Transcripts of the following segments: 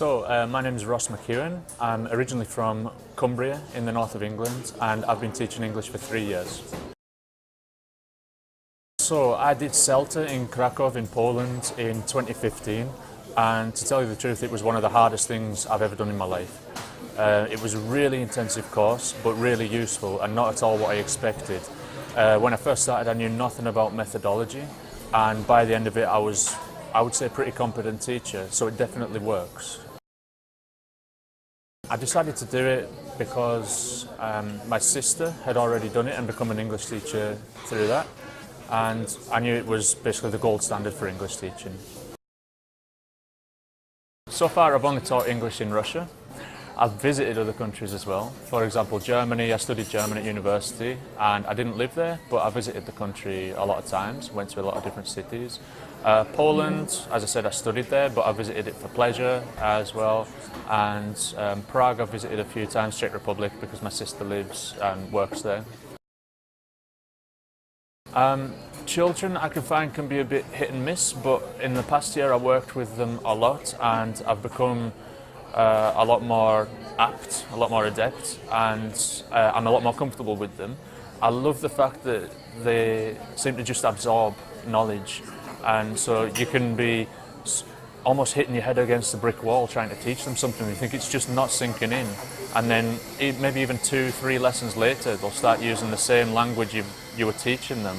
My name is MacEwan. I'm originally from Cumbria in the north of England, and I've been teaching English for 3 years. I did CELTA in Krakow in Poland in 2015, and to tell you the truth, it was one of the hardest things I've ever done in my life. It was a really intensive course, but really useful and not at all what I expected. When I first started, I knew nothing about methodology, and by the end of it, I would say, a pretty competent teacher, so it definitely works. I decided to do it because my sister had already done it and become an English teacher through that, and I knew it was basically the gold standard for English teaching. So far I've only taught English in Russia. I've visited other countries as well. For example, Germany. I studied German at university and I didn't live there, but I visited the country a lot of times, went to a lot of different cities. Poland, as I said, I studied there, but I visited it for pleasure as well. And Prague I've visited a few times, Czech Republic, because my sister lives and works there. Children I can find can be a bit hit and miss, but in the past year I worked with them a lot and I've become a lot more apt, a lot more adept, and I'm a lot more comfortable with them. I love the fact that they seem to just absorb knowledge, and so you can be almost hitting your head against a brick wall trying to teach them something. You think it's just not sinking in, and then maybe even 2-3 lessons later they'll start using the same language you were teaching them,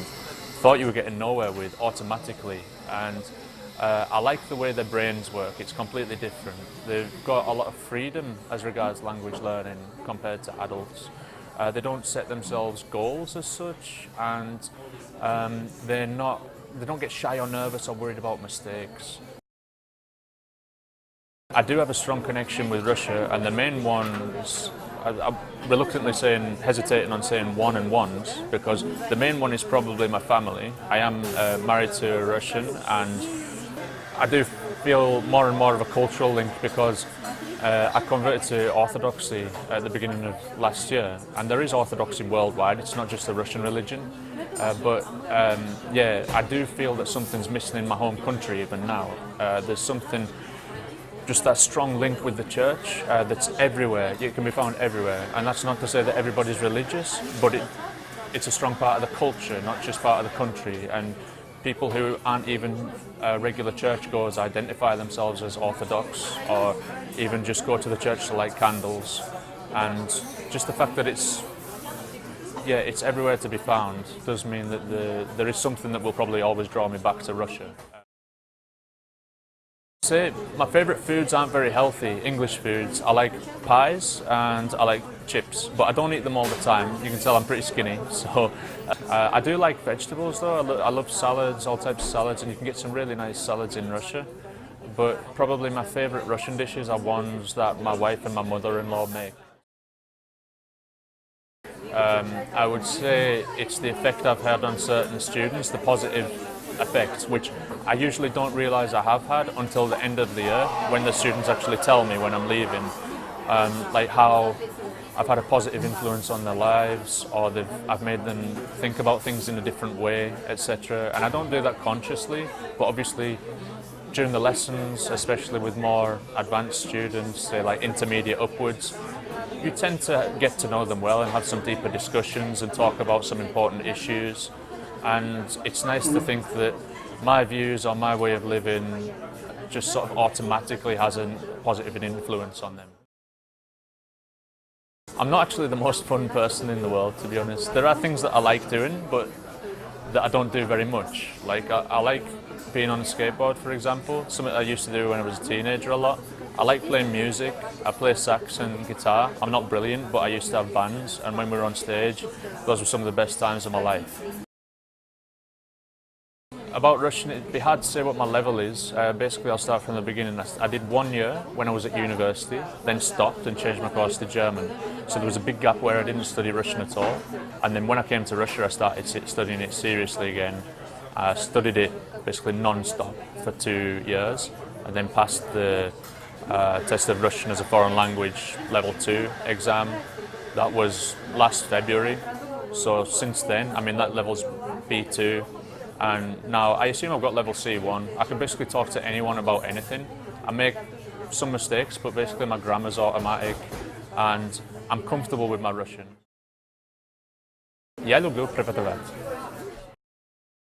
thought you were getting nowhere with, automatically. And I like the way their brains work. It's completely different. They've got a lot of freedom as regards language learning compared to adults. They don't set themselves goals as such, and they don't get shy or nervous or worried about mistakes. I do have a strong connection with Russia, and the main ones, I'm reluctantly hesitating on saying one and ones, because the main one is probably my family. I am married to a Russian, and I do feel more and more of a cultural link because I converted to Orthodoxy at the beginning of last year, and there is Orthodoxy worldwide. It's not just a Russian religion, yeah, I do feel that something's missing in my home country even now. There's something, just that strong link with the church that's everywhere. It can be found everywhere, and that's not to say that everybody's religious, but it's a strong part of the culture, not just part of the country. And people who aren't even regular churchgoers identify themselves as Orthodox, or even just go to the church to light candles. And just the fact that it's everywhere to be found does mean that there is something that will probably always draw me back to Russia. My favourite foods aren't very healthy, English foods. I like pies and I like chips, but I don't eat them all the time. You can tell I'm pretty skinny, so I do like vegetables though. I love salads, all types of salads, and you can get some really nice salads in Russia. But probably my favourite Russian dishes are ones that my wife and my mother-in-law make. I would say it's the effect I've had on certain students, the positive effects, which I usually don't realise I have had until the end of the year, when the students actually tell me when I'm leaving, like how I've had a positive influence on their lives, or I've made them think about things in a different way, etc. And I don't do that consciously, but obviously during the lessons, especially with more advanced students, say like intermediate upwards, you tend to get to know them well and have some deeper discussions and talk about some important issues. And it's nice to think that my views or my way of living just sort of automatically has a positive influence on them. I'm not actually the most fun person in the world, to be honest. There are things that I like doing, but that I don't do very much. Like I like being on a skateboard, for example, something I used to do when I was a teenager a lot. I like playing music. I play sax and guitar. I'm not brilliant, but I used to have bands, and when we were on stage, those were some of the best times of my life. About Russian, it'd be hard to say what my level is. Basically, I'll start from the beginning. I did 1 year when I was at university, then stopped and changed my course to German. So there was a big gap where I didn't study Russian at all. And then when I came to Russia, I started studying it seriously again. I studied it basically non-stop for 2 years, and then passed the test of Russian as a foreign language level 2 exam. That was last February. So since then, I mean, that level's B2. And now I assume I've got level C1. I can basically talk to anyone about anything. I make some mistakes, but basically my grammar's automatic and I'm comfortable with my Russian. Я люблю преподавать.